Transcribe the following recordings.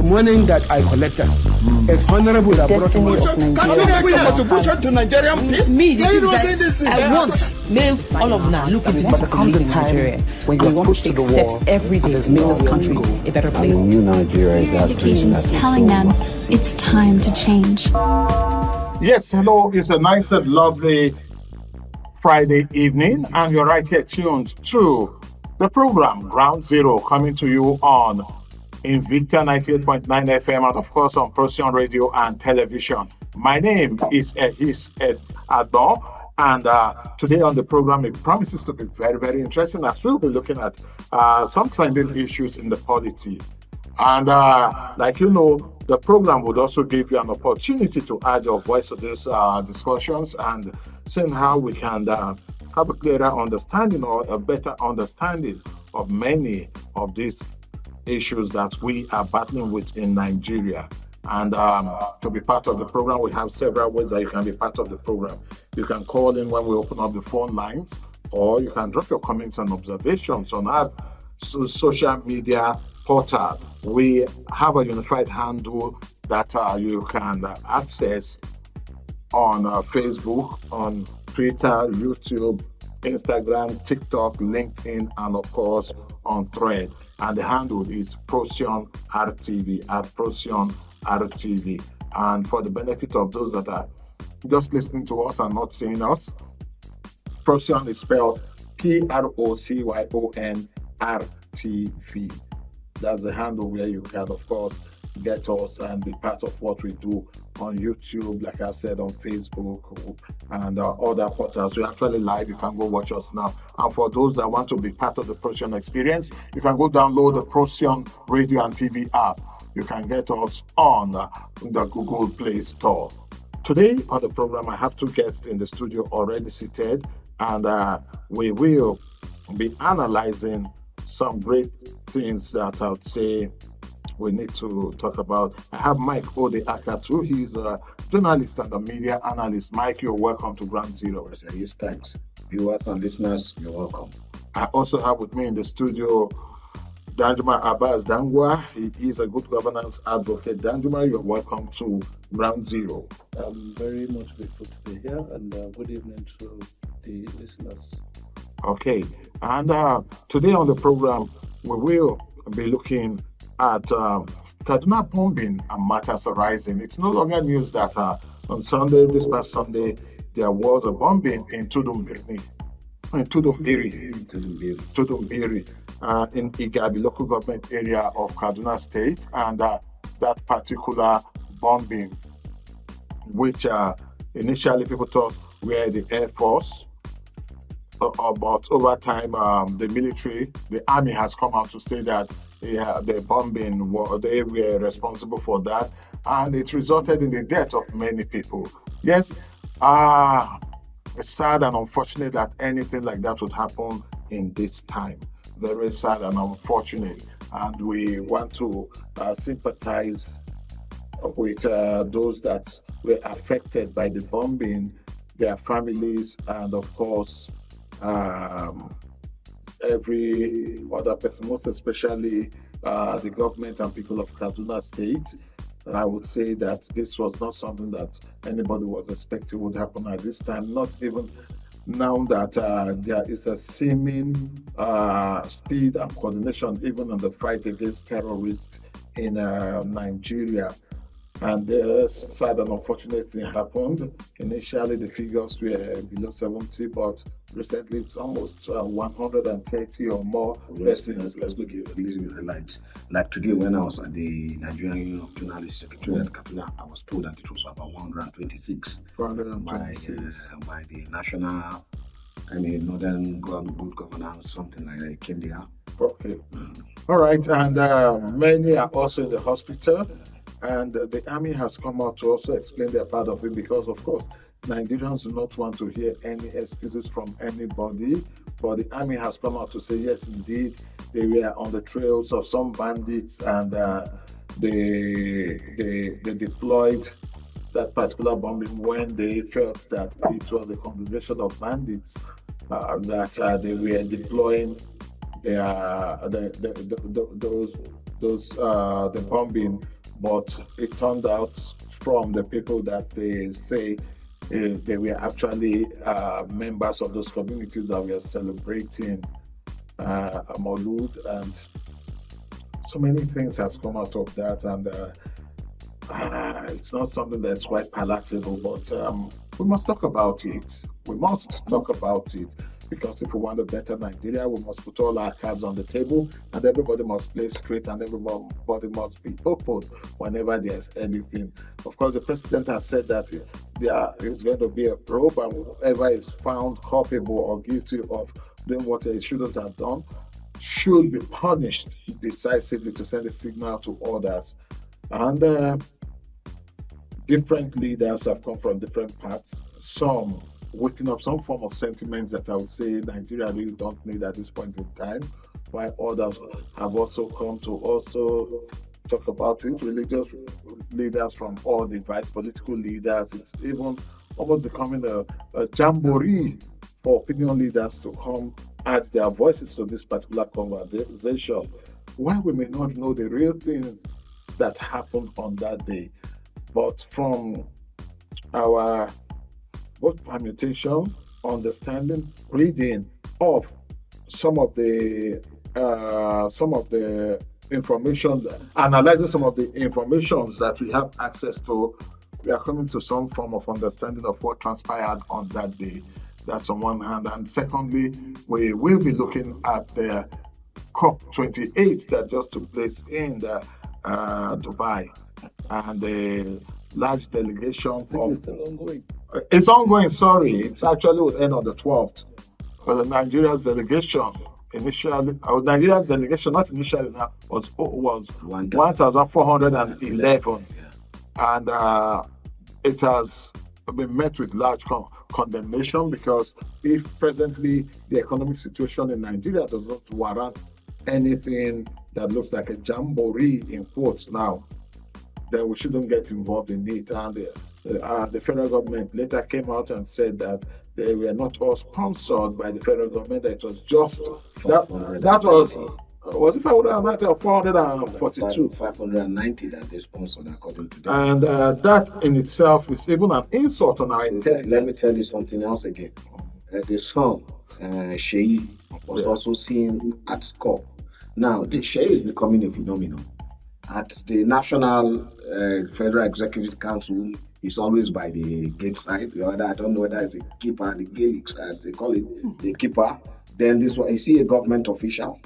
money that I collected. It's honorable that brought money. Contribution to Nigerian peace. Me, I want all of now look at this. But there comes a time when you want to take steps every day to make this country a better place. And the new Nigeria is indications telling them it's time to change. Yes, hello. It's a nice and lovely Friday evening, and you're right here tuned to the program Ground Zero, coming to you on Invicta 98.9 FM and of course on Procyon Radio and Television. My name is Ehis Agbon, and today on the program it promises to be very, very interesting as we'll be looking at some trending issues in the polity. And like you know, the program would also give you an opportunity to add your voice to these discussions and seeing how we can have a clearer understanding or a better understanding of many of these issues that we are battling with in Nigeria. And to be part of the program, we have several ways that you can be part of the program. You can call in when we open up the phone lines, or you can drop your comments and observations on our social media portal. We have a unified handle that you can access on Facebook, on Twitter, YouTube, Instagram, TikTok, LinkedIn, and of course on Thread. And the handle is ProcyonRTV at ProcyonRTV. And for the benefit of those that are just listening to us and not seeing us, Procyon is spelled PROCYONRTV. That's the handle where you can, of course, get us and be part of what we do on YouTube, like I said, on Facebook and other portals. We're actually live. You can go watch us now. And for those that want to be part of the Procyon experience, you can go download the Procyon Radio and TV app. You can get us on the Google Play Store. Today on the program, I have two guests in the studio already seated, and we will be analyzing some great things that I would say we need to talk about. I have Mike Odeh Akatu. He's a journalist and a media analyst. Mike, you're welcome to Ground Zero. Yes, thanks. Viewers and listeners, you're welcome. I also have with me in the studio Danjuma Abbas Dangwa. He is a good governance advocate. Danjuma, you're welcome to Ground Zero. I'm very much grateful to be here, and good evening to the listeners. Okay, and today on the program, we will be looking at Kaduna Bombing and matters arising. It's no longer news that on Sunday, this past Sunday, there was a bombing in Tudumbiri, in Igabi local government area of Kaduna State, and that particular bombing, which initially people thought were the Air Force, but over time, the army has come out to say that the bombing, they were responsible for that, and it resulted in the death of many people. Yes, it's sad and unfortunate that anything like that would happen in this time. Very sad and unfortunate, and we want to sympathize with those that were affected by the bombing, their families, and of course, every other person, most especially the government and people of Kaduna State. I would say that this was not something that anybody was expecting would happen at this time, not even now that there is a seeming speed and coordination even in the fight against terrorists in Nigeria. And the sad and unfortunate thing happened. Initially, the figures were below 70, but recently it's almost 130 or more persons. Let's look at a little bit like today when I was at the Nigerian Union of Journalists Secretariat at Kaduna, I was told that it was about 126. 126. By the National, Northern Good Governance, something like that. It came there. Okay. All right. And many are also in the hospital. And the army has come out to also explain their part of it because, of course, Nigerians do not want to hear any excuses from anybody. But the army has come out to say, yes, indeed, they were on the trails of some bandits and they deployed that particular bombing when they felt that it was a congregation of bandits that they were deploying those the bombing, but it turned out from the people that they say they were actually members of those communities that were celebrating Maulud, and so many things has come out of that, and it's not something that's quite palatable, but we must talk about it. We must talk about it, because if we want a better Nigeria, we must put all our cards on the table, and everybody must play straight, and everybody must be open whenever there's anything. Of course, the president has said that there is going to be a probe, and whoever is found culpable or guilty of doing what they shouldn't have done should be punished decisively to send a signal to others. And different leaders have come from different parts, some waking up some form of sentiments that I would say Nigeria really don't need at this point in time, while others have also come to also talk about it. Religious leaders from all divides, political leaders. It's even almost becoming a jamboree for opinion leaders to come add their voices to this particular conversation, while we may not know the real things that happened on that day. But from our both permutation, understanding, reading of some of the information, analyzing some of the informations that we have access to, we are coming to some form of understanding of what transpired on that day. That's on one hand. And secondly, we will be looking at the COP28 that just took place in Dubai, and the large delegation It's still ongoing. It's ongoing, sorry. It's actually will end on the 12th. But the Nigeria's delegation initially, Nigeria's delegation, not initially now, was 1,411. And it has been met with large condemnation, because if presently the economic situation in Nigeria does not warrant anything that looks like a jamboree in quotes now, then we shouldn't get involved in it. And the federal government later came out and said that they were not all sponsored by the federal government. That it was just that was it 590 or 442? 590 that they sponsored, according to them. And that in itself is even an insult on our intelligence. Let me tell you something else again. The son, Sheyi, was also seen at COP. Now, the Sheyi is becoming a phenomenon. At the National Federal Executive Council, he's always by the gate side. I don't know whether it's a keeper, the Gaelics, as they call it, the keeper. Then this one, is he a government official?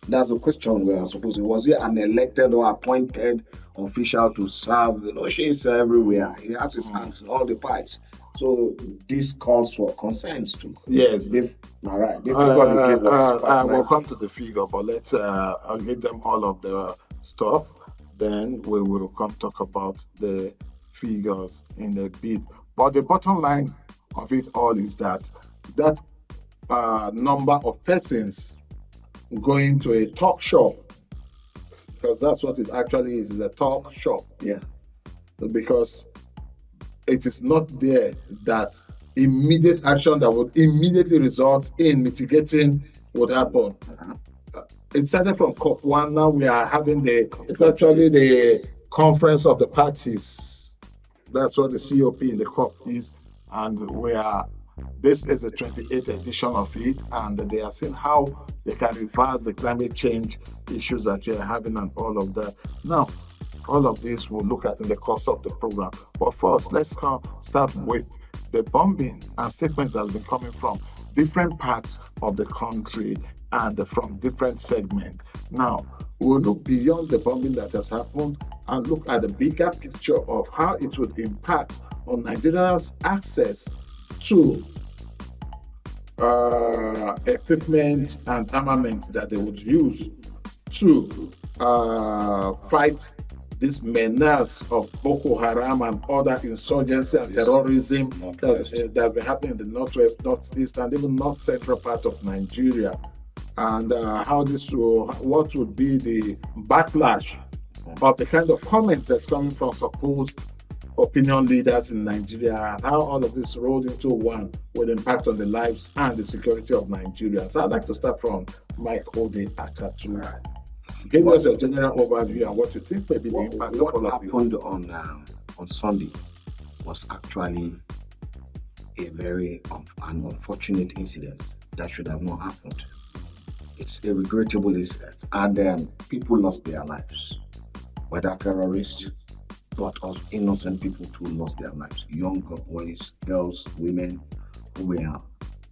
That's the question we are supposed to. Was he an elected or appointed official to serve? She's everywhere. He has his hands in all the pies. So this calls for concerns too. Yes. All right. We'll come to the figure, but let's I'll give them all of the stuff. Then we will come talk about the figures in a bit. But the bottom line of it all is that number of persons going to a talk show, because that's what it actually is a talk show. Yeah. Because it is not there that immediate action that would immediately result in mitigating what happened. It started from COP1. Now we are having it's actually the conference of the parties. That's what the COP in the COP is. And this is the 28th edition of it, and they are seeing how they can reverse the climate change issues that we are having and all of that. Now, all of this we'll look at in the course of the program. But first, let's start with the bombing and statements that have been coming from different parts of the country and from different segments. Now, we'll look beyond the bombing that has happened and look at the bigger picture of how it would impact on Nigeria's access to equipment and armament that they would use to fight this menace of Boko Haram and other insurgency and terrorism that have been happening in the northwest, northeast, and even north central part of Nigeria, and what would be the backlash of the kind of comments that's coming from supposed opinion leaders in Nigeria, and how all of this rolled into one will impact on the lives and the security of Nigerians. So I'd like to start from Mike Odeh Akatu. Give us a general overview and what you think maybe the impact of all What of this. happened on Sunday was actually a very an unfortunate incident that should have not happened. It's a regrettable incident, and people lost their lives, whether terrorists, but also innocent people too lost their lives. Young boys, girls, women who were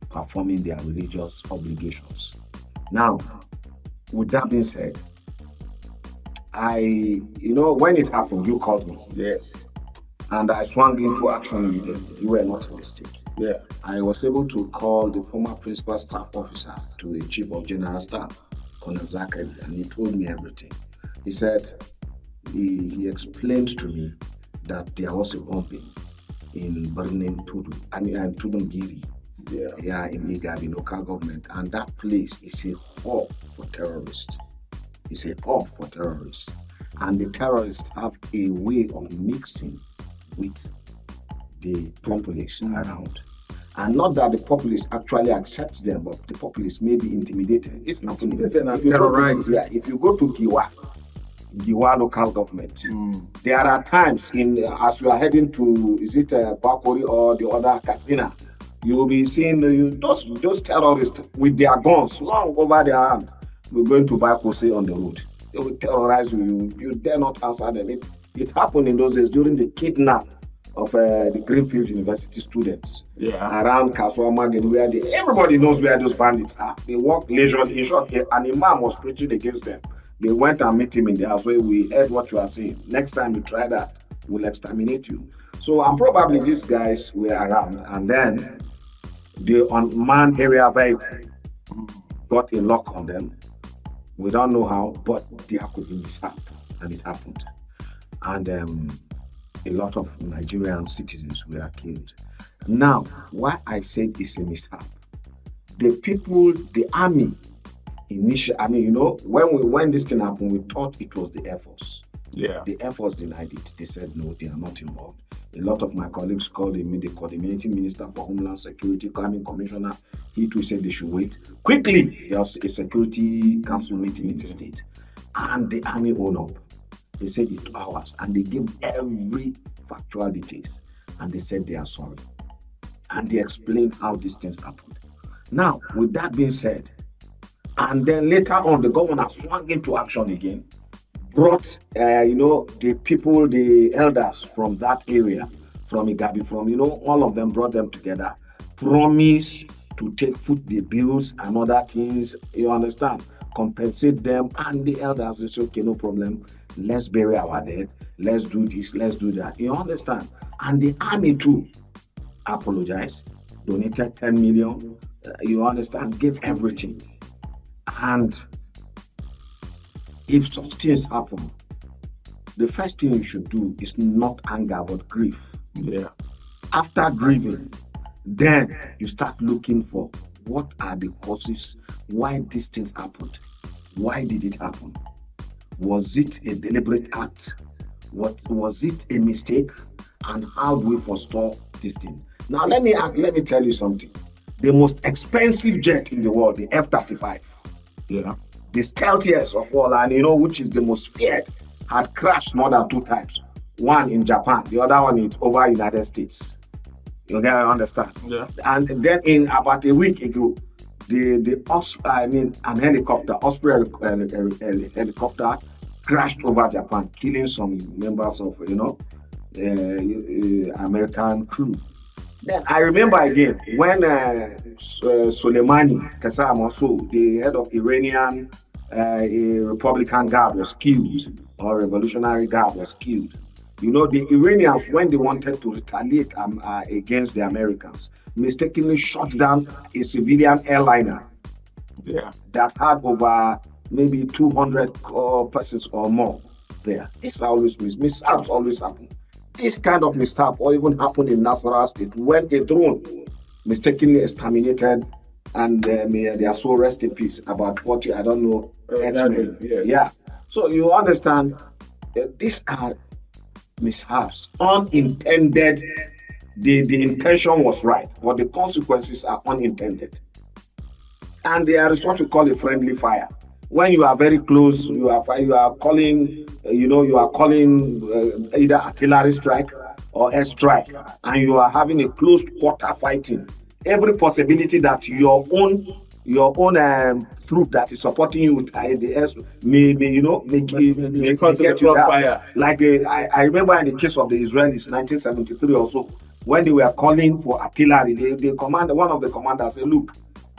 performing their religious obligations. Now, with that being said, when it happened, you called me. Yes. And I swung into action immediately. You were not in the state. Yeah. I was able to call the former principal staff officer to the chief of general staff, Colonel Zachary, and he told me everything. He said, he explained to me that there was a bombing in Burning Tudu and Tudungiri, in Igabi local government, and that place is a hub for terrorists. It's a hub for terrorists, and the terrorists have a way of mixing with the populace around. And not that the populace actually accepts them, but the populace may be intimidated. It's nothing. If you go to Giwa local government, there are times as you are heading to, is it Bakori or the other casino, you will be seeing those terrorists with their guns long over their hand. We're going to Bakose on the road. They will terrorize you. You dare not answer them. It happened in those days during the kidnap of the Greenfield University students around Kaswama, where everybody knows where those bandits are. They walk leisurely. In short, an imam was preaching against them. They went and met him in the house where we heard what you are saying. Next time you try that, we'll exterminate you. So, and probably these guys were around, and then the unmanned area vehicle got a lock on them. We don't know how, but there could be mishap, and it happened. And a lot of Nigerian citizens were killed. Now, why I said it's a mishap, the army, initially, when this thing happened, we thought it was the Air Force. Yeah. The Air Force denied it. They said, no, they are not involved. A lot of my colleagues called me the coordinating minister for Homeland Security, Crime Commissioner. He too said they should wait. Quickly, there was a Security Council meeting in the state, and the army owned up. They said it 2 hours, and they gave every factual details, and they said they are sorry, and they explained how these things happened. Now, with that being said, and then later on, the governor swung into action again, brought the people, the elders from that area, from Igabi, all of them, brought them together, promised to foot the bills and other things, you understand, compensate them, and the elders, they said, okay, no problem, let's bury our dead, let's do this, let's do that, you understand. And the army too apologized, donated 10 million, you understand, gave everything. And if such things happen, the first thing you should do is not anger but grief. Yeah. After grieving, then you start looking for what are the causes, why these things happened, why did it happen, was it a deliberate act, was it a mistake, and how do we forestall this thing. Now let me tell you something. The most expensive jet in the world, the F-35, the stealthiest of all, and which is the most feared, had crashed more than 2 times. One in Japan, the other one is over United States. You get understand? Yeah. And then in about a week ago, an helicopter, Osprey helicopter, crashed over Japan, killing some members of American crew. Then I remember again when Soleimani Qassam, also the head of Iranian Republican Guard, was killed, or Revolutionary Guard was killed. The Iranians, when they wanted to retaliate against the Americans, mistakenly shot down a civilian airliner that had over maybe 200 persons or more there. This always mishaps always happen. This kind of mishap or even happened in Nasarawa State when a drone mistakenly exterminated, and may their soul rest in peace, about 40, I don't know, X-Men. Yeah. So you understand, these are mishaps, unintended. The intention was right, but the consequences are unintended. And there is what we call a friendly fire. when you are very close, you are calling, you are calling either artillery strike or air strike, and you are having a close quarter fighting. Every possibility that your own troop that is supporting you with the air may get you down. Like I remember in the case of the Israelis, 1973 or so, when they were calling for artillery, one of the commanders said, "Look,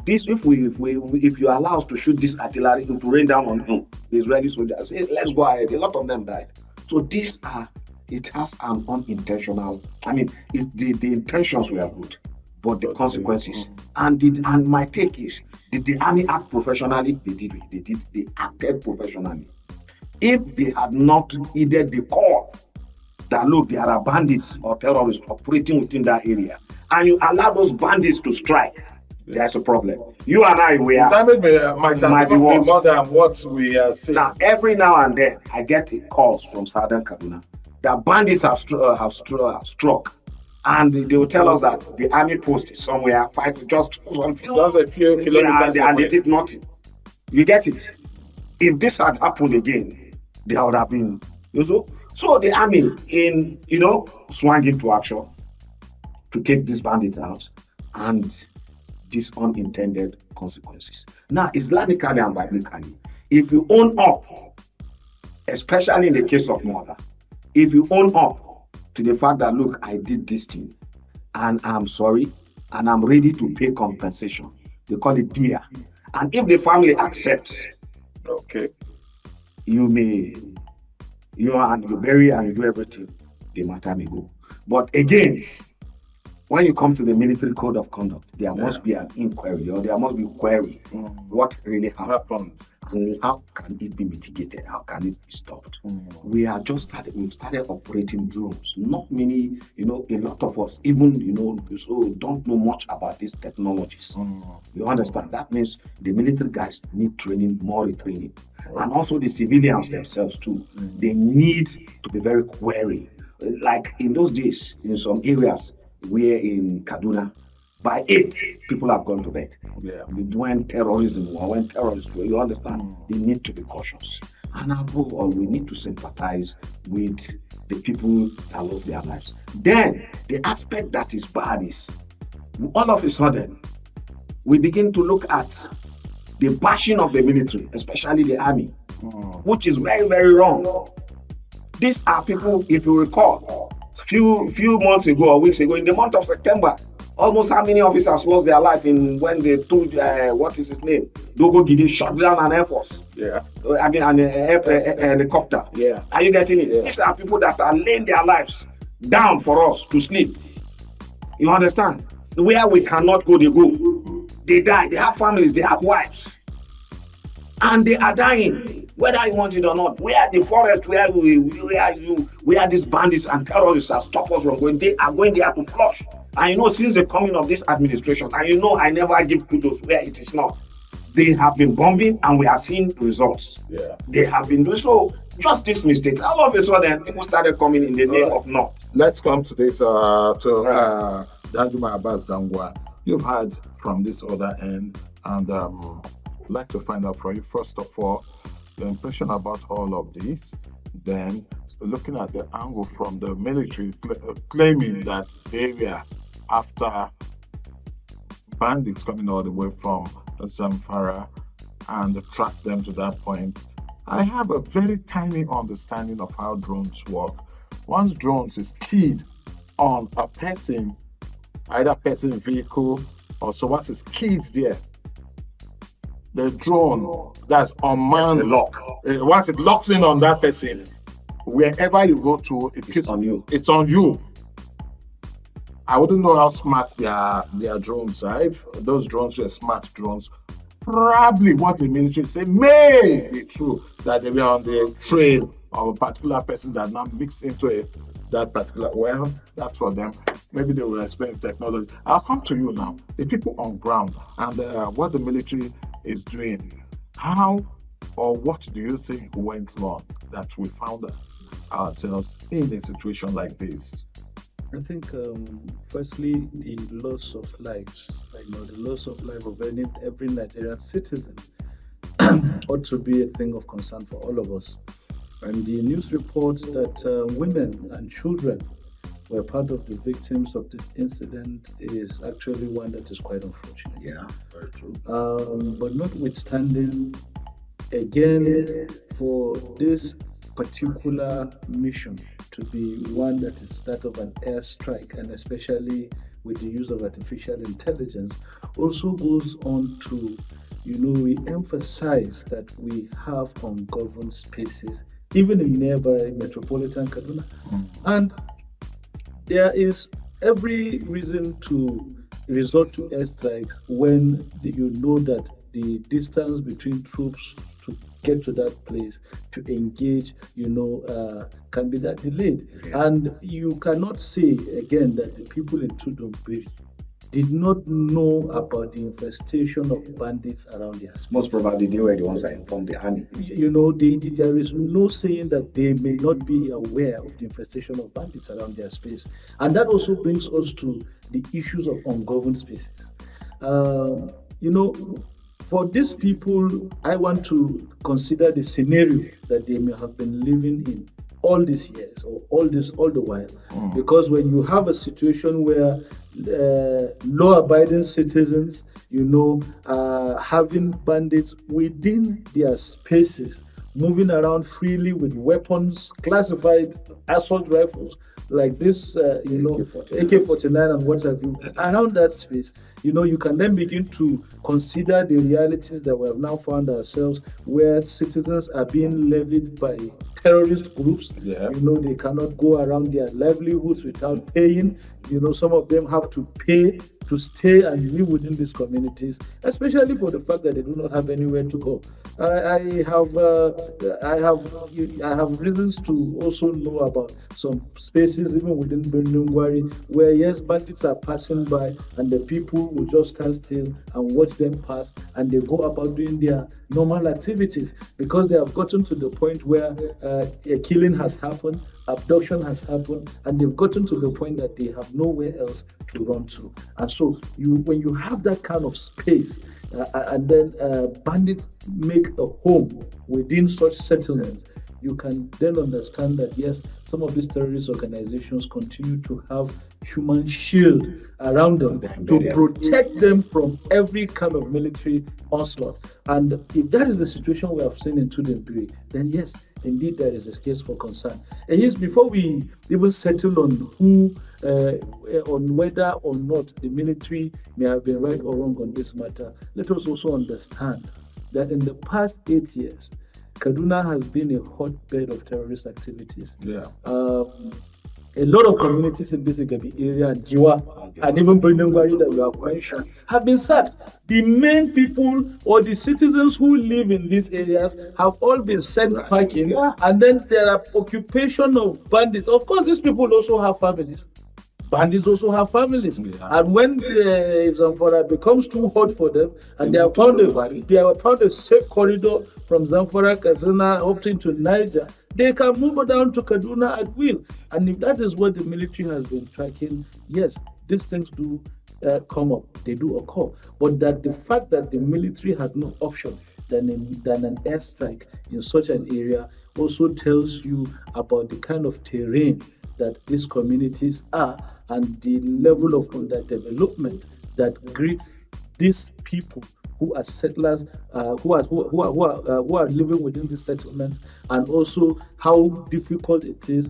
this if you allow us to shoot this artillery, it will rain down on you." The Israeli soldiers say, "Let's go ahead." A lot of them died. So it has an unintentional. I mean, the intentions were good, but the consequences. And my take is, did the army act professionally? They acted professionally. If they had not heeded the call that, look, there are bandits or terrorists operating within that area, and you allow those bandits to strike, there's a problem. You and I, we are. Might be more than what we are seeing. Now, every now and then, I get calls from Southern Kaduna that bandits have struck, and they will tell us that the army post is somewhere fighting just a few kilometers, and they did nothing. You get it? If this had happened again, there would have been. So the army swung into action to take these bandits out, and these unintended consequences. Now, Islamically and biblically, if you own up, especially in the case of murder, if you own up to the fact that, look, I did this thing, and I'm sorry, and I'm ready to pay compensation, they call it dia. And if the family accepts, okay, you bury and you do everything, the matter may go. But again, when you come to the military code of conduct, there must be an inquiry, or there must be query. What really happened, and how can it be mitigated? How can it be stopped? We started operating drones. Not many, a lot of us, even don't know much about these technologies. You understand? That means the military guys need training, more retraining, and also the civilians themselves too. They need to be very wary. Like in those days, in some areas, we're in Kaduna, by 8 people have gone to bed. When terrorism, you understand, they need to be cautious. And above all, we need to sympathize with the people that lost their lives. Then, the aspect that is bad is, all of a sudden, we begin to look at the bashing of the military, especially the army, which is very, very wrong. These are people, if you recall, few months ago or weeks ago, in the month of September, almost how many officers lost their life when they took what is his name? Dogo Gidi shot down an air force. I mean an helicopter. Are you getting it? These are people that are laying their lives down for us to sleep. You understand? Where we cannot go, they go. They die. They have families. They have wives, and they are dying. Whether you want it or not, where the forest, where these bandits and terrorists are stop us from going, they are going there to flush. And since the coming of this administration, and I never give kudos where it is not. They have been bombing, and we are seeing results. They have been doing so. Just this mistake. All of a sudden, people started coming in the name of North. Let's come to this, Danjuma, Abbas, Dangwa. You've heard from this other end, and I'd like to find out from you, first of all, the impression about all of this, then looking at the angle from the military claiming that they were after bandits coming all the way from Zamfara and tracked them to that point. I have a very tiny understanding of how drones work. Once drones is keyed on a person, either person, vehicle, or so once it's keyed there, the drone that's unmanned, once it locks in on that person, wherever you go to, it's on you. It's on you. I wouldn't know how smart their drones are. If those drones were smart drones, probably what the military say may be true, that they were on the trail of a particular person that now mixed into that particular. Well, that's for them. Maybe they will explain technology. I'll come to you now. The people on ground and what the military is doing. How or what do you think went wrong that we found ourselves in a situation like this? I think, firstly, the loss of lives. The loss of life of every Nigerian citizen ought to be a thing of concern for all of us. And the news report that women and children were part of the victims of this incident is actually one that is quite unfortunate. Yeah, very true. But notwithstanding, again, for this particular mission to be one that is that of an airstrike, and especially with the use of artificial intelligence, also goes on to, re-emphasize that we have ungoverned spaces, even in nearby metropolitan Kaduna. And there is every reason to resort to airstrikes when you know that the distance between troops to get to that place to engage, can be that delayed. Yeah. And you cannot say again that the people in Tudumbiri did not know about the infestation of bandits around their space. Most probably they were the ones that informed the army. There is no saying that they may not be aware of the infestation of bandits around their space. And that also brings us to the issues of ungoverned spaces. For these people, I want to consider the scenario that they may have been living in all these years or all the while. Because when you have a situation where law-abiding citizens, having bandits within their spaces, moving around freely with weapons, classified assault rifles, like this, AK-49 and what have you, around that space, you can then begin to consider the realities that we have now found ourselves, where citizens are being levied by terrorist groups. Yeah. They cannot go around their livelihoods without paying. Some of them have to pay to stay and live within these communities, especially for the fact that they do not have anywhere to go. I have reasons to also know about some spaces even within Dangwa where yes, bandits are passing by and the people will just stand still and watch them pass, and they go about doing their normal activities because they have gotten to the point where a killing has happened, abduction has happened, and they've gotten to the point that they have nowhere else to run to. And so when you have that kind of space, and then bandits make a home within such settlements, you can then understand that yes, some of these terrorist organizations continue to have human shield around them to protect them from every kind of military onslaught. And if that is the situation we have seen in Tudumbiri, then yes, indeed there is a case for concern. And yes, before we even settle on who, on whether or not the military may have been right or wrong on this matter, let us also understand that in the past 8 years, Kaduna has been a hotbed of terrorist activities. Yeah. A lot of communities in this Igabi area, Jiwa, and even Dangwa that you have mentioned, have been sacked. The main people or the citizens who live in these areas have all been sent packing, and then there are occupation of bandits. Of course, these people also have families. Bandits also have families, and when if Zamfara becomes too hot for them, and they have found a safe corridor from Zamfara, Katsina, up into Niger, they can move down to Kaduna at will. And if that is what the military has been tracking, yes, these things do come up, they do occur. But that the fact that the military had no option than an airstrike in such an area also tells you about the kind of terrain that these communities are and the level of underdevelopment that greets these people who are settlers, who are living within these settlements, and also how difficult it is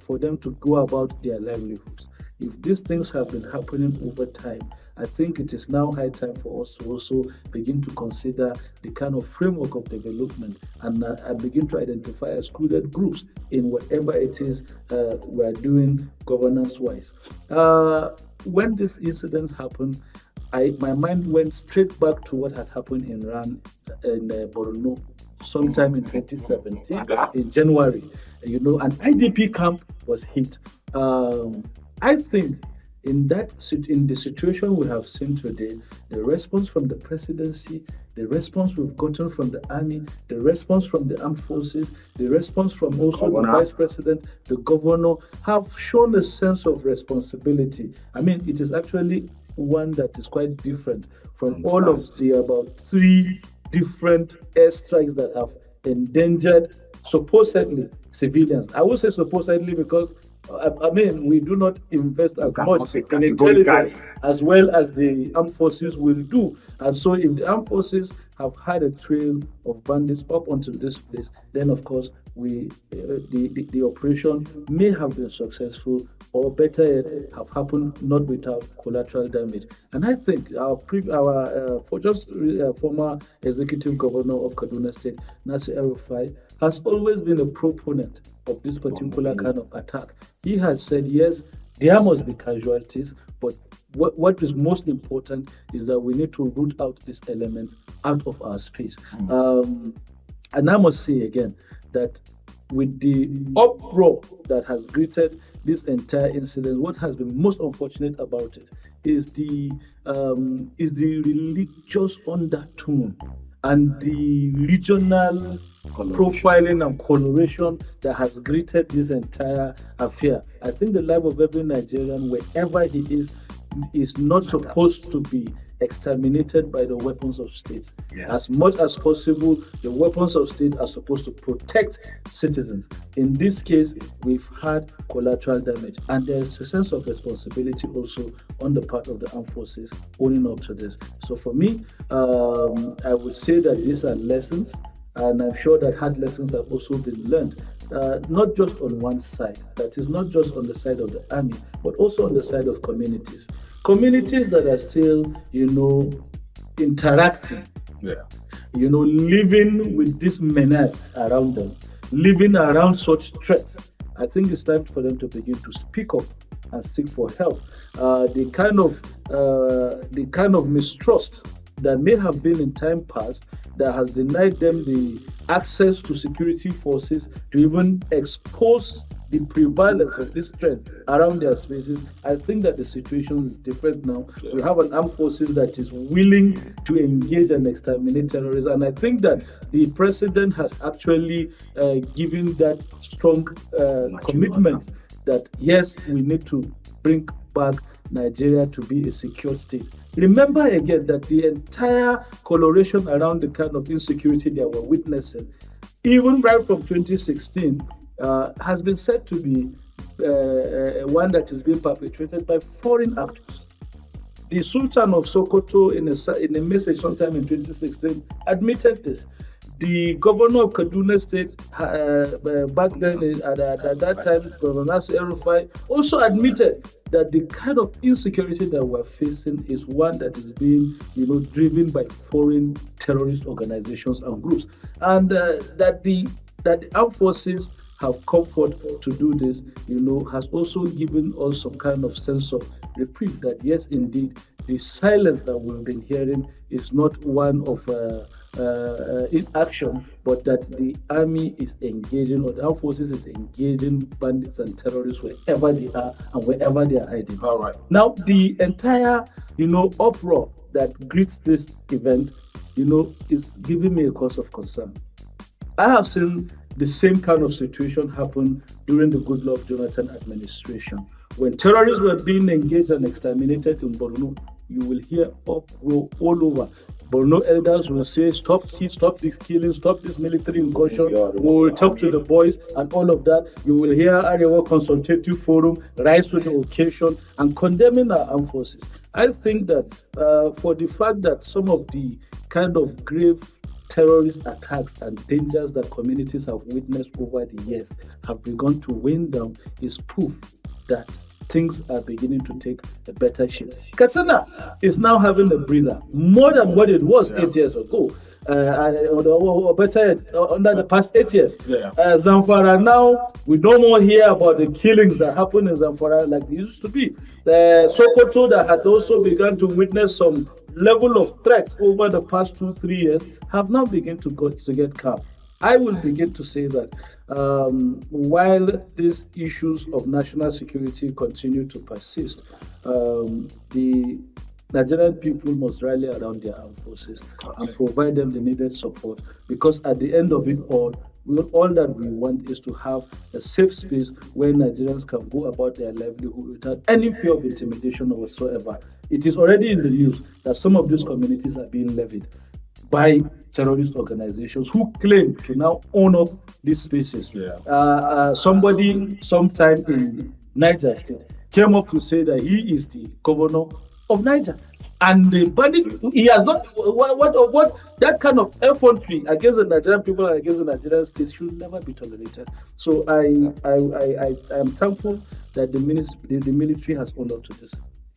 for them to go about their livelihoods. If these things have been happening over time, I think it is now high time for us to also begin to consider the kind of framework of development and begin to identify excluded groups in whatever it is we are doing governance-wise. When this incident happened, my mind went straight back to what had happened in Borno sometime in 2017, in January. An IDP camp was hit. I think in the situation we have seen today, the response from the presidency, the response we've gotten from the army, the response from the armed forces, the response from also the vice president, the governor, have shown a sense of responsibility. I mean, it is actually one that is quite different from all of the about 3 different airstrikes that have endangered supposedly civilians. I will say supposedly because I mean, we do not invest as much in intelligence as well as the armed forces will do. And so if the armed forces have had a trail of bandits up onto this place, then of course the operation may have been successful, or better yet, have happened not without collateral damage. And I think our former executive governor of Kaduna State, Nasir El-Rufai, has always been a proponent of this particular kind of attack. He has said, yes, there must be casualties, but what is most important is that we need to root out these elements out of our space. And I must say again that with the uproar that has greeted this entire incident, what has been most unfortunate about it is the religious undertone and the regional profiling and coloration that has greeted this entire affair. I think the life of every Nigerian, wherever he is not supposed to be exterminated by the weapons of state. Yeah. As much as possible, the weapons of state are supposed to protect citizens. In this case, we've had collateral damage, and there's a sense of responsibility also on the part of the armed forces owning up to this. So for me, I would say that these are lessons, and I'm sure that hard lessons have also been learned. Not just on one side, that is not just on the side of the army, but also on the side of communities. Communities that are still, interacting, living with this menace around them, living around such threats. I think it's time for them to begin to speak up and seek for help. The kind of mistrust that may have been in time past that has denied them the access to security forces to even expose the prevalence of this threat around their spaces. I think that the situation is different now. Yeah. We have an armed forces that is willing to engage and exterminate terrorists, and I think that the president has actually given that strong commitment that yes, we need to bring back Nigeria to be a secure state. Remember again that the entire coloration around the kind of insecurity that we're witnessing, even right from 2016, has been said to be one that is being perpetrated by foreign actors. The Sultan of Sokoto, in a message sometime in 2016, admitted this. The governor of Kaduna State, back then at that time, Governor Nasir El-Rufai, also admitted that the kind of insecurity that we're facing is one that is being, driven by foreign terrorist organizations and groups, and that the armed forces have come forth to do this, has also given us some kind of sense of reprieve that yes, indeed, the silence that we've been hearing is not one of inaction, but that the army is engaging, or the armed forces is engaging bandits and terrorists wherever they are and wherever they are hiding. All right. Now, the entire, uproar that greets this event, is giving me a cause of concern. I have seen the same kind of situation happen during the Goodluck Jonathan administration. When terrorists were being engaged and exterminated in Borno, you will hear uproar all over. Borno elders will say, stop this killing, stop this military incursion. We will talk to the boys and all of that. You will hear Arewa Consultative Forum rise to the occasion and condemning our armed forces. I think that for the fact that some of the kind of grave terrorist attacks and dangers that communities have witnessed over the years have begun to wane down is proof that things are beginning to take a better shape. Katsina is now having a breather, more than what it was 8 years ago, or better yet, under the past 8 years. Zamfara now, we no more hear about the killings that happen in Zamfara like they used to be. Sokoto, that had also begun to witness some level of threats over the past 2-3 years, have now begun to get calm. I will begin to say that while these issues of national security continue to persist, the Nigerian people must rally around their armed forces and provide them the needed support, because at the end of it all that we want is to have a safe space where Nigerians can go about their livelihood without any fear of intimidation whatsoever. It is already in the news that some of these communities are being levied by terrorist organizations who claim to now own up these spaces. Somebody sometime in Niger State came up to say that he is the governor of Niger. And the bandit, he has not, what that kind of effrontery against the Nigerian people and against the Nigerian state should never be tolerated. So I am thankful that the military has owned up to this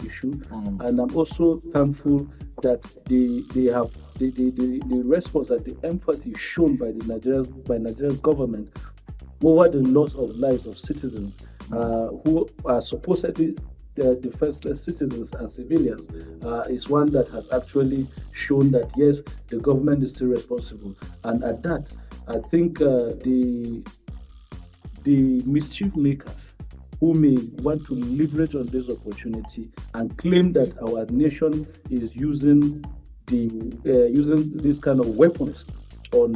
issue, and I'm also thankful that they have the response, that the empathy shown by Nigeria's government over the loss of lives of citizens who are supposedly defenseless citizens and civilians is one that has actually shown that yes, the government is still responsible. And at that, I think the mischief makers who may want to leverage on this opportunity and claim that our nation is using this kind of weapons on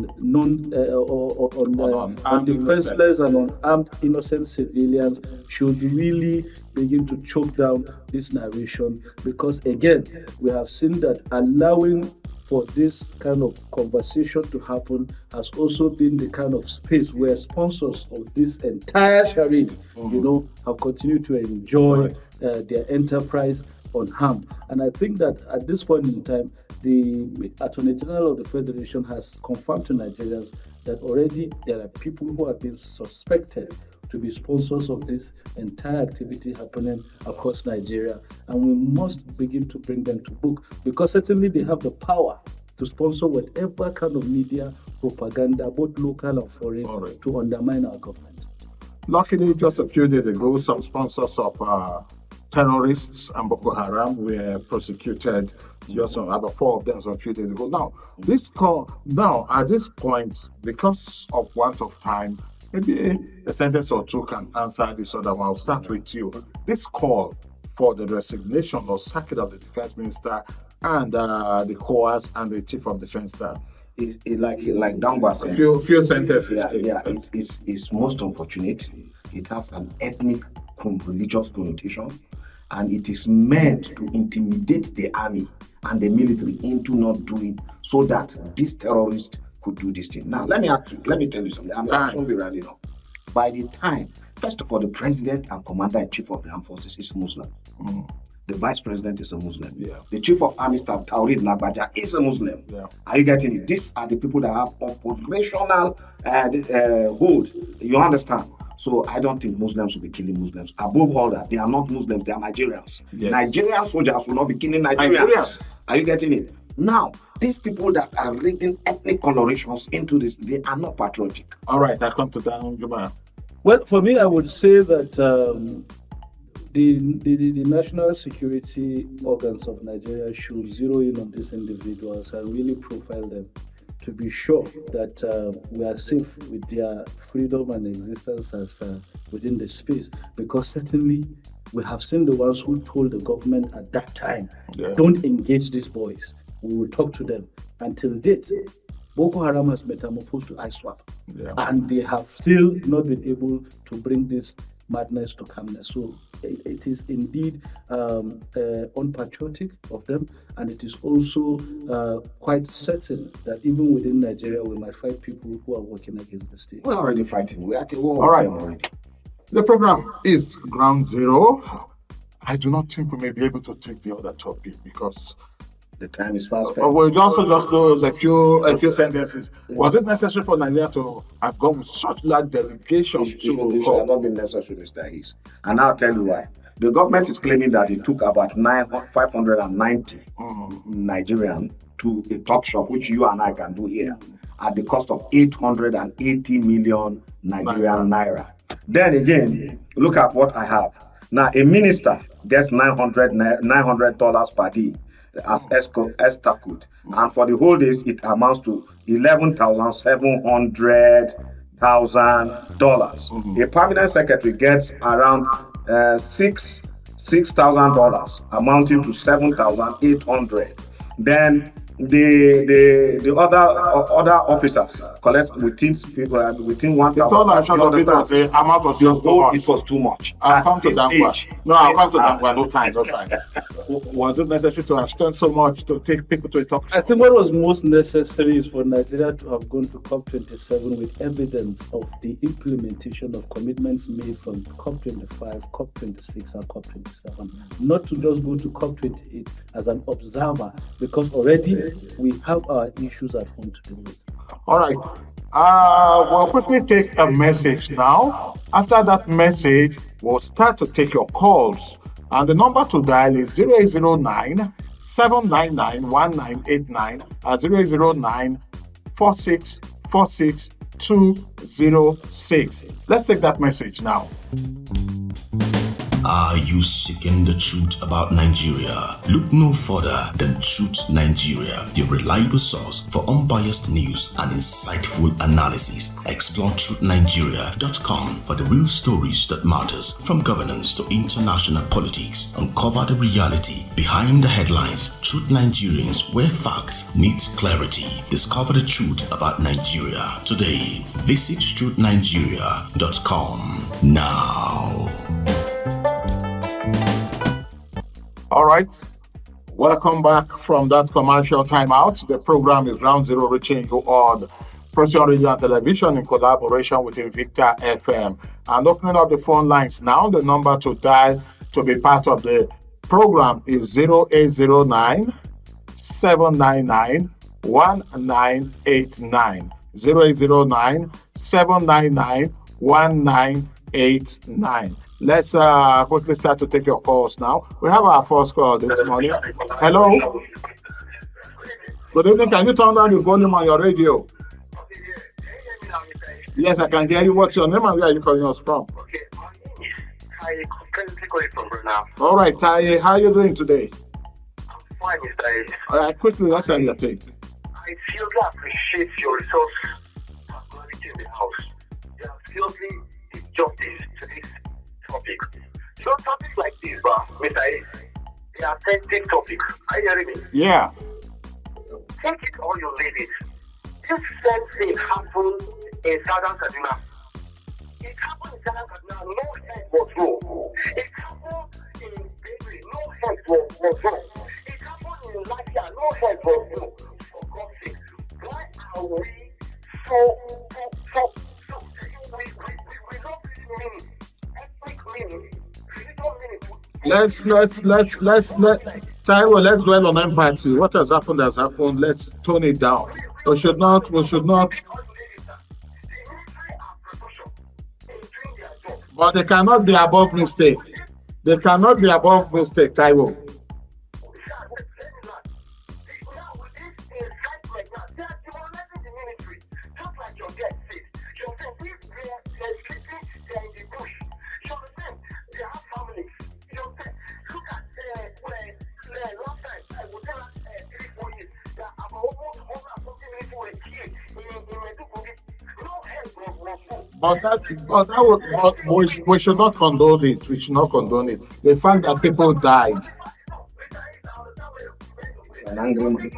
defenseless and unarmed innocent civilians should really begin to choke down this narration, because again, we have seen that allowing for this kind of conversation to happen has also been the kind of space where sponsors of this entire charade, have continued to enjoy their enterprise unharmed. And I think that at this point in time, the Attorney General of the Federation has confirmed to Nigerians that already there are people who have been suspected to be sponsors of this entire activity happening across Nigeria, and we must begin to bring them to book, because certainly they have the power to sponsor whatever kind of media propaganda, both local and foreign, to undermine our government. Luckily, just a few days ago, some sponsors of terrorists and Boko Haram were prosecuted. Just about 4 of them a few days ago. Now, at this point, because of want of time, maybe a sentence or two can answer this other one. I'll start with you. This call for the resignation or sacking of the defense minister and the COAS and the chief of defense staff. Like Dangwa said, few sentences. It's most unfortunate. It has an ethnic, religious connotation, and it is meant to intimidate the army and the military into not doing, so that these terrorists could do this thing. Now, let me tell you something. I'm not going to be rounding up. By the time, first of all, the president and commander-in-chief of the armed forces is Muslim. The vice president is a Muslim. The chief of army staff, Taurid Lagbaja, is a Muslim. Are you getting it? These are the people that have operational hold. You understand? So I don't think Muslims will be killing Muslims. Above all that, they are not Muslims, they are Nigerians. Nigerian soldiers will not be killing Nigerians. Are you getting it? Now, these people that are reading ethnic colorations into this, they are not patriotic. All right, I come to Danjuma. Well, for me, I would say that the national security organs of Nigeria should zero in on these individuals and really profile them to be sure that we are safe with their freedom and existence as within the space. Because certainly we have seen the ones who told the government at that time, don't engage these boys. We will talk to them. Until date, Boko Haram has metamorphosed to ISWAP. And they have still not been able to bring this madness to calmness. So it is indeed unpatriotic of them, and it is also quite certain that even within Nigeria we might fight people who are working against the state. We're already fighting. We're at war. All right. Already. The program is Ground Zero. I do not think we may be able to take the other topic because the time is fast. We'll also just close a few sentences. Was it necessary for Nigeria to have gone with such large delegation? It should have not been necessary, Mr. Ehis. And I'll tell you why. The government is claiming that it took about 590 Nigerians to a talk shop, which you and I can do here, at the cost of 880 million Nigerian naira. Then again, look at what I have. Now, a minister gets $900 per day as escort, and for the whole days it amounts to $11,700,000. A permanent secretary gets around $6,000, amounting to $7,800. Then the other officers collect within 1,000. Told us the amount was just too much. It was too much. I'll come to Dangwa. No, I'll come to Dangwa. No time. Was it necessary to have spent so much to take people to a talk show? I think what was most necessary is for Nigeria to have gone to COP27 with evidence of the implementation of commitments made from COP25, COP26, and COP27. Not to just go to COP28 as an observer, because already we have our issues at home to deal with. All right. We'll quickly take a message now. After that message, we'll start to take your calls. And the number to dial is 0809 799 1989 and 0809 4646 206. Let's take that message now. Are you seeking the truth about Nigeria? Look no further than Truth Nigeria, your reliable source for unbiased news and insightful analysis. Explore truthnigeria.com for the real stories that matters, from governance to international politics. Uncover the reality behind the headlines. Truth Nigerians, where facts meet clarity. Discover the truth about Nigeria today. Visit truthnigeria.com now. All right. Welcome back from that commercial timeout. The program is Ground Zero, reaching you on Procyon Radio and Television in collaboration with Invicta FM. And opening up the phone lines now, the number to dial to be part of the program is 0809 799 1989. 0809 799 1989. Let's quickly start to take your calls now. We have our first call this morning. Hello. Good evening. Can you turn down the volume on your radio? Yes, I can hear you. What's your name and where are you calling us from? Okay, I currently calling from Brunei. All right, Taye, how are you doing today? I'm fine, Mr. Ehis. All right, quickly, let's have your take. I seriously appreciate your resource quality in the house. You have seriously did justice to this topic. So topics like this, Mr. Ehis, they are sensitive topics. Are you hearing me? Yeah. Take it or you leave it. This same thing happened in Southern Kaduna. It happened in Southern Kaduna, no head was wrong. It happened in Bakery, no head was wrong. It happened in Latvia, no head was wrong. For God's sake, why are we so we don't really mean it. Ethnic meaning, religion meaning. Taiwo, let's dwell on empathy. What has happened has happened. Let's tone it down. We should not. But they cannot be above mistake. They cannot be above mistake, Taiwo. But we should not condone it. We should not condone it. The fact that people died. An angry man.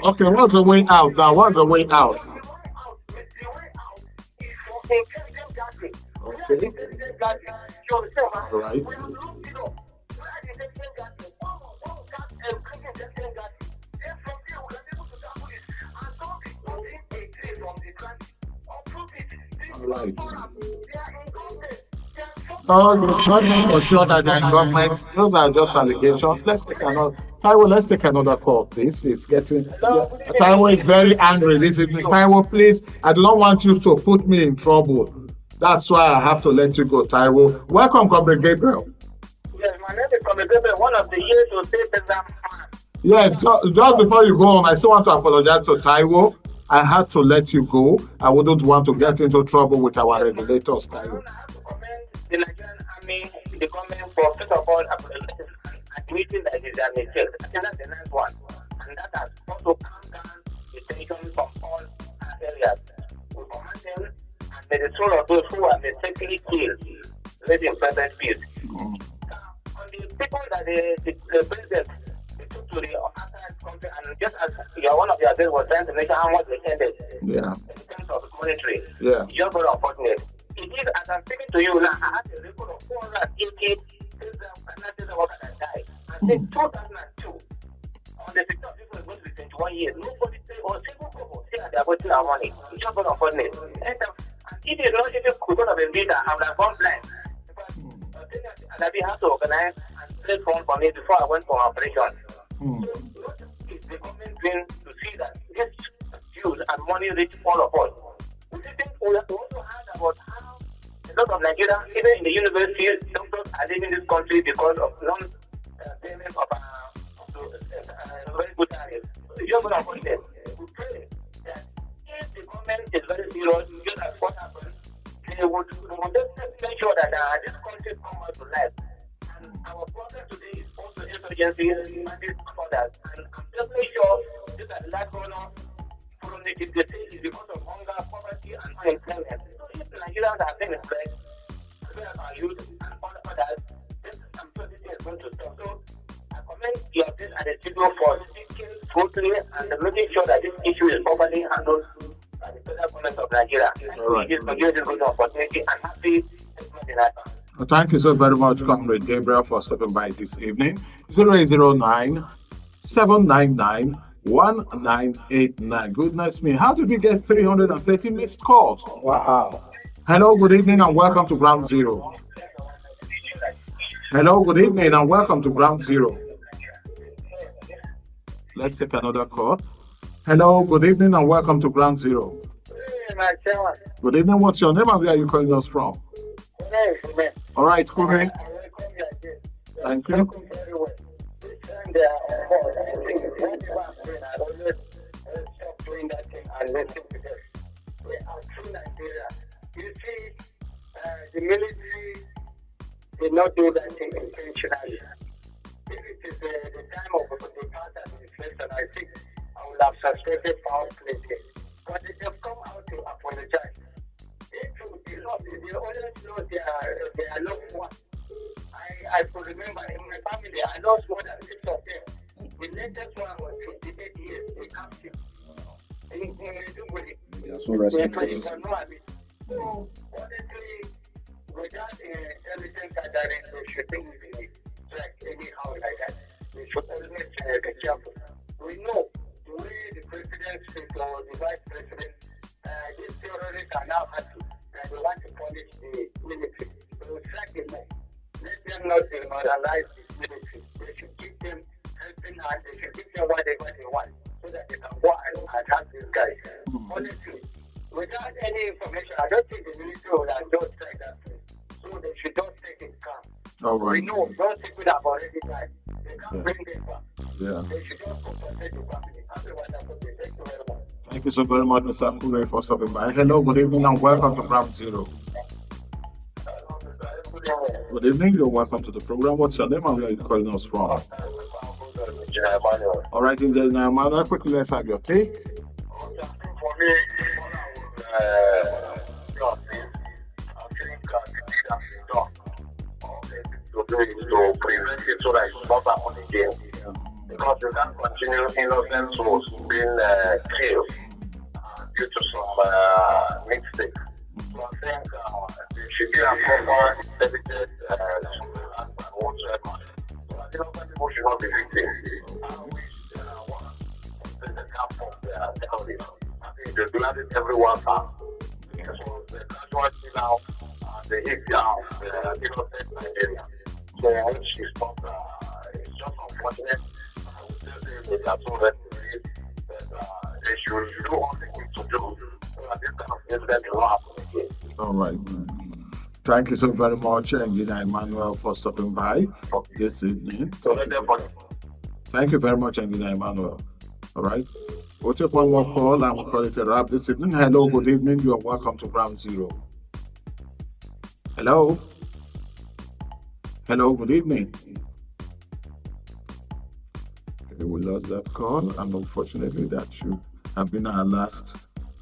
Okay, what's the way out now? What's the way out? Okay. All right. Right. Oh, you're not for sure that they're in government. Those are just allegations. Let's take another call, please. It's getting. Taiwo is very angry this evening. Taiwo, please, I do not want you to put me in trouble. That's why I have to let you go, Taiwo. Welcome, Comrade Gabriel. Yes, my name is Comrade Gabriel, one of the years to say that. Yes, just before you go on, I still want to apologize to Taiwo. I had to let you go. I wouldn't want to get into trouble with our regulators, Taiwo. I have to commend the Nigerian Army, the government, for first of all admitting that it is a mistake. I think that's the next one. And that has also calmed down the tension from all areas. We commend them and may the soul of those who are mistakenly killed rest in perfect peace. On the people that the president took to the outside country, and just as one of your address was trying to mention how much they ended in terms of monetary, you're very unfortunate. It is, as I'm speaking to you now, I have a record of 480 financial workers that died. And since 2002, on the sector of people is going to be 21 years, nobody say, or single couple say that they are wasting our money. It's just very unfortunate. And it is not even because of a leader, I would have gone blind. And I have to organize and place phone for me before I went for operation. So, what is the government doing to see that this dues and money reach all of us? We think we also heard about how a lot of Nigerians, even in the university, doctors are leaving this country because of non-payment of very good tariffs. So, you're going to avoid them. We pray that if the government is very serious, just as what happened, they would just make sure that this country comes out to life. And our problem today is also insurgencies and these others. And I'm just very sure this is the last governor from the is because of hunger, poverty, and unemployment. So if Nigerians are being enslaved, as well as our youth and all others, this I'm sure this is going to stop. So I commend your this and the studio for speaking truthfully and making sure that this issue is properly handled. The federal government of Nigeria. Thank you so very much, Comrade Gabriel, for stopping by this evening. 0809 799 1989. Goodness me, how did we get 330 missed calls? Wow. Hello, good evening, and welcome to Ground Zero. Hello, good evening, and welcome to Ground Zero. Let's take another call. Hello, good evening, and welcome to Ground Zero. Good evening, what's your name and where are you calling us from? All right, Kume. Thank you. You see, the military did not do that thing intentionally. If it is the time of the past administration, I think I would have suspected foul play there. But they have come out to apologize. They always lost their loved one. I could remember in my family, I lost more than 6 of them. The latest one was 58 years, a captain. They are so restless. So, honestly, without intelligence gathering, they should think we track anyhow like that. We should always be careful. We know the way the president speaks or the vice president, these terrorists are now happy and they want to punish the military. They will track them. Let them not demoralize the military. They should keep them helping and they should give them whatever they want so that they can go and attack these guys. Honestly, without any information, I don't think the military will just take that place. So they should just take it calm. All right. We know those people have already died. They can't bring them back. Yeah. They should just compensate the family. Otherwise, that would be thank you very much. Thank you so very much, Mr. Kume, for stopping by. Hello, good evening, and welcome to Ground Zero. Good evening, you're welcome to the program. What's your name and where are you calling us from? All right, Engineer Emmanuel, quickly let's have your take. For me, to prevent it so that it's not happen again. Because you can't continue innocent souls being killed due to some mistakes. So I think there should be a proper dedicated and whatsoever. So I think people should not be victims. I wish the camp of the terrorists. I think they do it everyone now. So the casualty now, the hit down, the innocent Nigeria. So which is not, it's just unfortunate. I would say they are so ready that they should do all they need to do so that this kind of incident will not happen again. All right. Thank you so very much, Engineer Emmanuel, for stopping by this evening. Thank you very much, Engineer Emmanuel. All right. We'll take one more call and we'll call it a wrap this evening. Hello, good evening. You are welcome to Ground Zero. Hello. Hello, good evening. Okay, we lost that call, and unfortunately, that should have been our last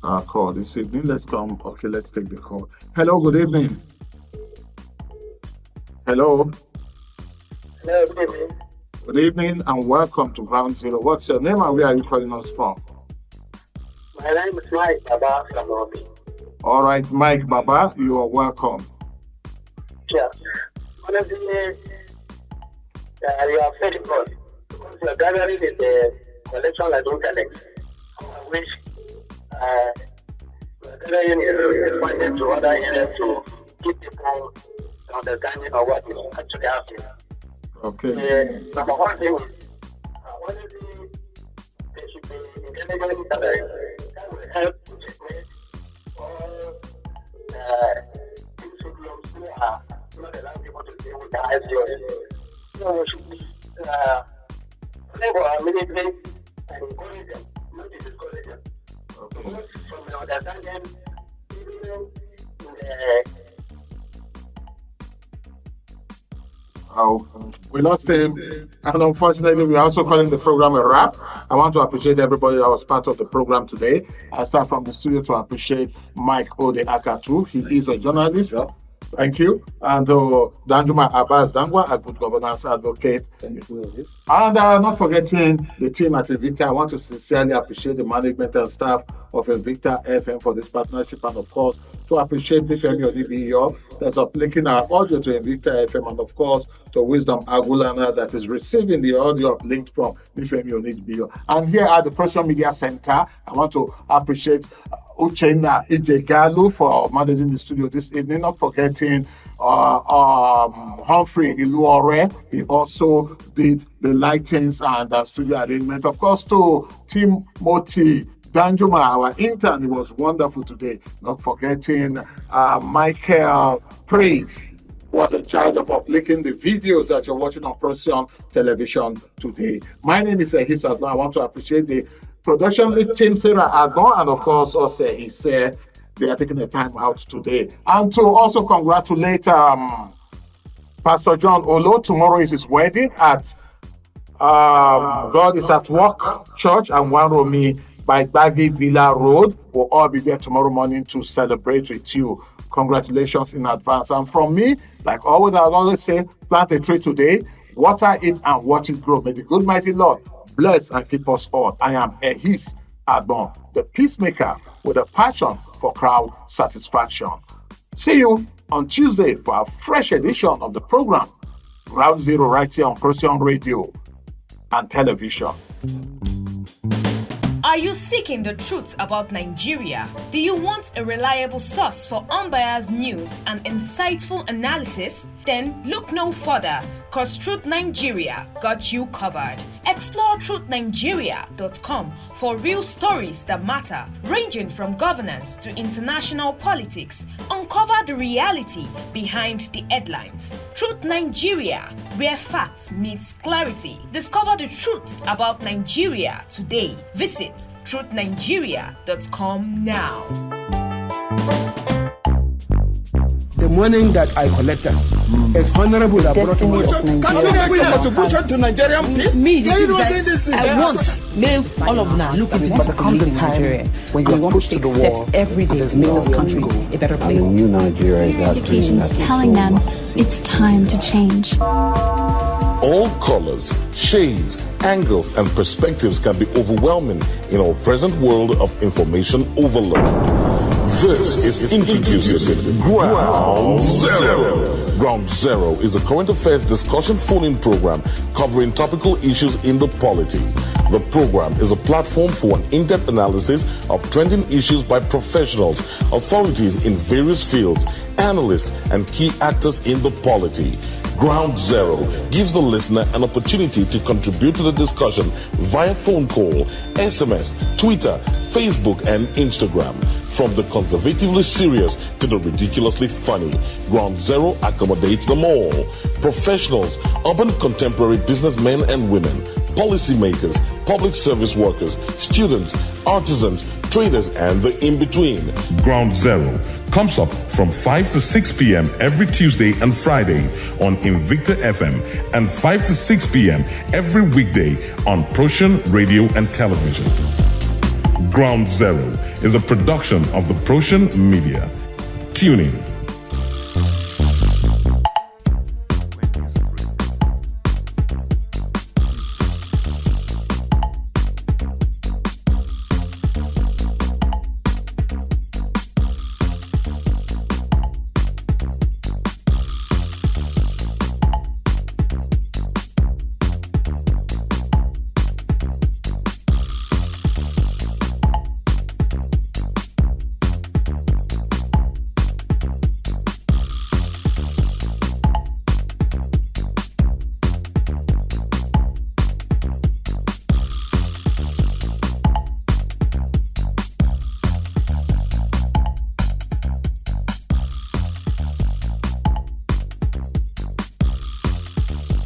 our call this evening. Let's take the call. Hello, good evening. Hello. Hello, good evening. Good evening and welcome to Ground Zero. What's your name and where are you calling us from? My name is Mike Baba from Obi. All right, Mike Baba, you are welcome. Yeah. Honestly, you are very good. Because you are gathering in the collection like internet. I wish we are gathering in responding to other areas to keep people understanding of what is actually happening. Okay. Number one thing is, honestly, there should be intelligence that will help to checkmate all individuals who are not allowing people to deal with the ICOs. So we should labor immediately and encourage them, not to discourage them. Because from the understanding, even in the we lost him, and unfortunately, we're also calling the program a wrap. I want to appreciate everybody that was part of the program today. I start from the studio to appreciate Mike Odeh Akatu. He is a journalist. Yeah. Thank you. And Danjuma Abbas Dangwa, a good governance advocate. Thank you. And not forgetting the team at Invicta. I want to sincerely appreciate the management and staff of Invicta FM for this partnership, and of course, to appreciate the family of DBO that's uplinking our audio to Invicta FM, and of course, to Wisdom Agulana that is receiving the audio uplinked from Nifemi Onidbiyo. And here at the Procyon Media Center, I want to appreciate Uchenna Ijegalu for managing the studio this evening, not forgetting Humphrey Iluore. He also did the lightings and studio arrangement. Of course, to Timothy Danjuma, our intern, he was wonderful today. Not forgetting Michael Praise, was in charge of uplinking the videos that you're watching on Procyon television today. My name is Ehis. I want to appreciate the production lead team, Sarah Agbon, and of course, also he said they are taking the time out today. And to also congratulate Pastor John Olo. Tomorrow is his wedding at God is at Work Church and Wanromi by Baggy Villa Road. We'll all be there tomorrow morning to celebrate with you. Congratulations in advance. And from me, like always, I'll always say, plant a tree today, water it and watch it grow. May the good mighty Lord bless and keep us all. I am Ehis Agbon, the peacemaker with a passion for crowd satisfaction. See you on Tuesday for a fresh edition of the program, Ground Zero, right here on Procyon Radio and Television. Are you seeking the truth about Nigeria? Do you want a reliable source for unbiased news and insightful analysis? Then look no further, cause Truth Nigeria got you covered. Explore truthnigeria.com for real stories that matter, ranging from governance to international politics. Uncover the reality behind the headlines. Truth Nigeria, where facts meets clarity. Discover the truth about Nigeria today. Visit truthnigeria.com now. The money that I collected is honorable that brought Can we make contribution to Nigerian peace? Me, I want all of now look into But there comes a time when you want to take steps every day to make this country a better place. And new Nigeria is education is telling them it's time to change. All colors, shades, angles, and perspectives can be overwhelming in our present world of information overload. This is introducing Ground Zero. Ground Zero is a current affairs discussion phone-in program covering topical issues in the polity. The program is a platform for an in-depth analysis of trending issues by professionals, authorities in various fields, analysts, and key actors in the polity. Ground Zero gives the listener an opportunity to contribute to the discussion via phone call, SMS, Twitter, Facebook, and Instagram. From the conservatively serious to the ridiculously funny, Ground Zero accommodates them all. Professionals, urban contemporary businessmen and women, policymakers, public service workers, students, artisans, traders, and the in-between. Ground Zero comes up from 5 to 6 p.m. every Tuesday and Friday on Invicta FM and 5 to 6 p.m. every weekday on Procyon Radio and Television. Ground Zero is a production of the Procyon Media. Tune in.